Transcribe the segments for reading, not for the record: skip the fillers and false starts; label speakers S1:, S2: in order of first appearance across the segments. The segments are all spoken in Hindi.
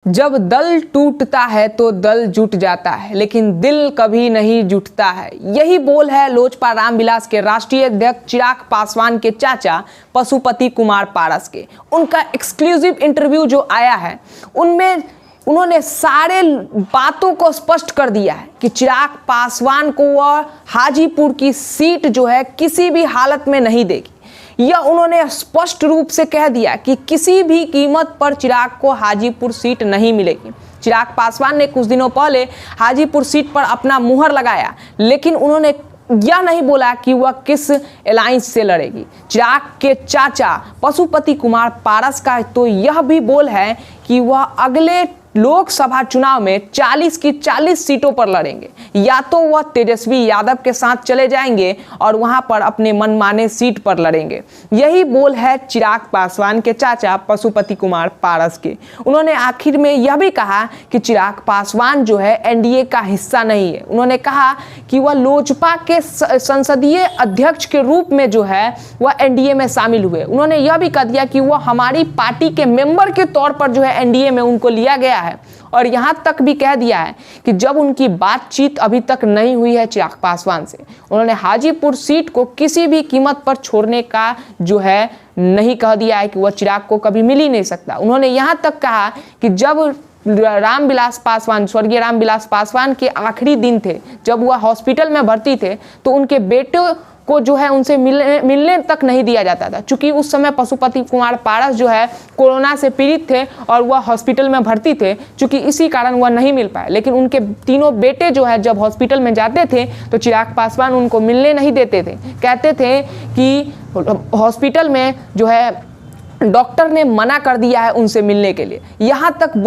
S1: जब दल टूटता है तो दल जुट जाता है, लेकिन दिल कभी नहीं जुटता है। यही बोल है लोजपा रामविलास के राष्ट्रीय अध्यक्ष चिराग पासवान के चाचा पशुपति कुमार पारस के। उनका एक्सक्लूसिव इंटरव्यू जो आया है उनमें उन्होंने सारे बातों को स्पष्ट कर दिया है कि चिराग पासवान को वह हाजीपुर की सीट जो है किसी भी हालत में नहीं देगी। यह उन्होंने स्पष्ट रूप से कह दिया कि किसी भी कीमत पर चिराग को हाजीपुर सीट नहीं मिलेगी। चिराग पासवान ने कुछ दिनों पहले हाजीपुर सीट पर अपना मुहर लगाया, लेकिन उन्होंने यह नहीं बोला कि वह किस अलायंस से लड़ेगी। चिराग के चाचा पशुपति कुमार पारस का तो यह भी बोल है कि वह अगले लोकसभा चुनाव में 40 की 40 सीटों पर लड़ेंगे। या तो वह तेजस्वी यादव के साथ चले जाएंगे और वहां पर अपने मनमाने सीट पर लड़ेंगे। यही बोल है चिराग पासवान के चाचा पशुपति कुमार पारस के। उन्होंने आखिर में यह भी कहा कि चिराग पासवान जो है एनडीए का हिस्सा नहीं है। उन्होंने कहा कि वह लोजपा के संसदीय अध्यक्ष के रूप में जो है वह एनडीए में शामिल हुए। उन्होंने यह भी कह दिया कि वह हमारी पार्टी के मेंबर के तौर पर जो है एनडीए में उनको लिया गया है। और यहां तक भी कह दिया है कि जब उनकी बातचीत अभी तक नहीं हुई है चिराग पासवान से, उन्होंने हाजीपुर सीट को किसी भी कीमत पर छोड़ने का जो है नहीं कह दिया है कि वह चिराग को कभी मिल ही नहीं सकता। उन्होंने यहां तक कहा कि जब रामविलास पासवान, स्वर्गीय रामविलास पासवान के आखिरी दिन थे, जब वह हॉस्पिटल में भर्ती थे, तो उनके बेटे को जो है उनसे मिलने तक नहीं दिया जाता था, क्योंकि उस समय पशुपति कुमार पारस जो है कोरोना से पीड़ित थे और वह हॉस्पिटल में भर्ती थे, क्योंकि इसी कारण वह नहीं मिल पाए। लेकिन उनके तीनों बेटे जो है जब हॉस्पिटल में जाते थे तो चिराग पासवान उनको मिलने नहीं देते थे। कहते थे कि हॉस्पिटल में जो है डॉक्टर ने मना कर दिया है उनसे मिलने के लिए। यहाँ तक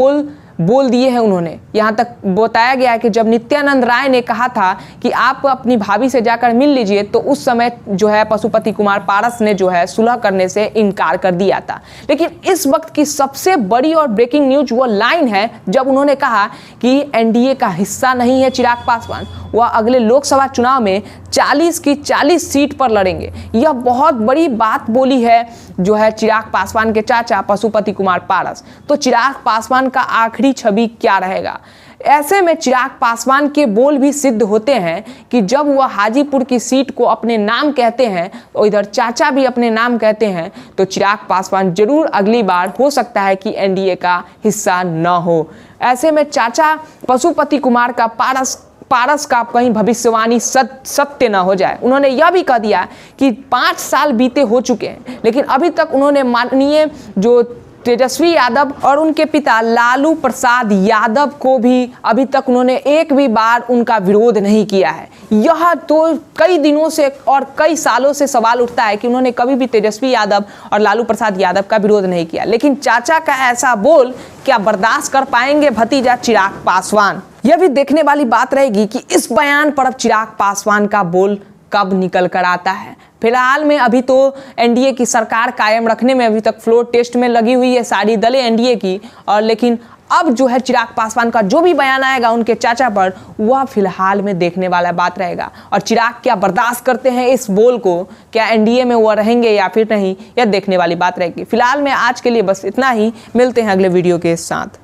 S1: बोल दिए हैं उन्होंने। यहाँ तक बताया गया है कि जब नित्यानंद राय ने कहा था कि आप अपनी भाभी से जाकर मिल लीजिए, तो उस समय जो है पशुपति कुमार पारस ने जो है सुलह करने से इनकार कर दिया था। लेकिन इस वक्त की सबसे बड़ी और ब्रेकिंग न्यूज वो लाइन है जब उन्होंने कहा कि एनडीए का हिस्सा नहीं है चिराग पासवान, वह अगले लोकसभा चुनाव में 40 की 40 सीट पर लड़ेंगे। यह बहुत बड़ी बात बोली है जो है चिराग पासवान के चाचा पशुपति कुमार पारस। तो चिराग पासवान का आखिरी छवि क्या रहेगा? ऐसे में चिराग पासवान के बोल भी सिद्ध होते हैं कि जब वह हाजीपुर की सीट को अपने नाम कहते हैं और इधर चाचा भी अपने नाम कहते हैं, तो चिराग पासवान जरूर अगली बार हो सकता है कि एनडीए का हिस्सा न हो। ऐसे में चाचा पशुपति कुमार का पारस का कहीं भविष्यवाणी सत्य ना हो जाए। उन्होंने यह भी कह दिया कि 5 साल बीते हो चुके हैं, लेकिन अभी तक उन्होंने माननीय जो तेजस्वी यादव और उनके पिता लालू प्रसाद यादव को भी अभी तक उन्होंने एक भी बार उनका विरोध नहीं किया है। यह तो कई दिनों से और कई सालों से सवाल उठता है कि उन्होंने कभी भी तेजस्वी यादव और लालू प्रसाद यादव का विरोध नहीं किया। लेकिन चाचा का ऐसा बोल क्या बर्दाश्त कर पाएंगे भतीजा चिराग पासवान? यह भी देखने वाली बात रहेगी कि इस बयान पर अब चिराग पासवान का बोल कब निकल कर आता है। फिलहाल में अभी तो एनडीए की सरकार कायम रखने में अभी तक फ्लोर टेस्ट में लगी हुई है सारी दलें एनडीए की, और लेकिन अब जो है चिराग पासवान का जो भी बयान आएगा उनके चाचा पर, वह फिलहाल में देखने वाला बात रहेगा। और चिराग क्या बर्दाश्त करते हैं इस बोल को, क्या एनडीए में वह रहेंगे या फिर नहीं, यह देखने वाली बात रहेगी। फिलहाल में आज के लिए बस इतना ही। मिलते हैं अगले वीडियो के साथ।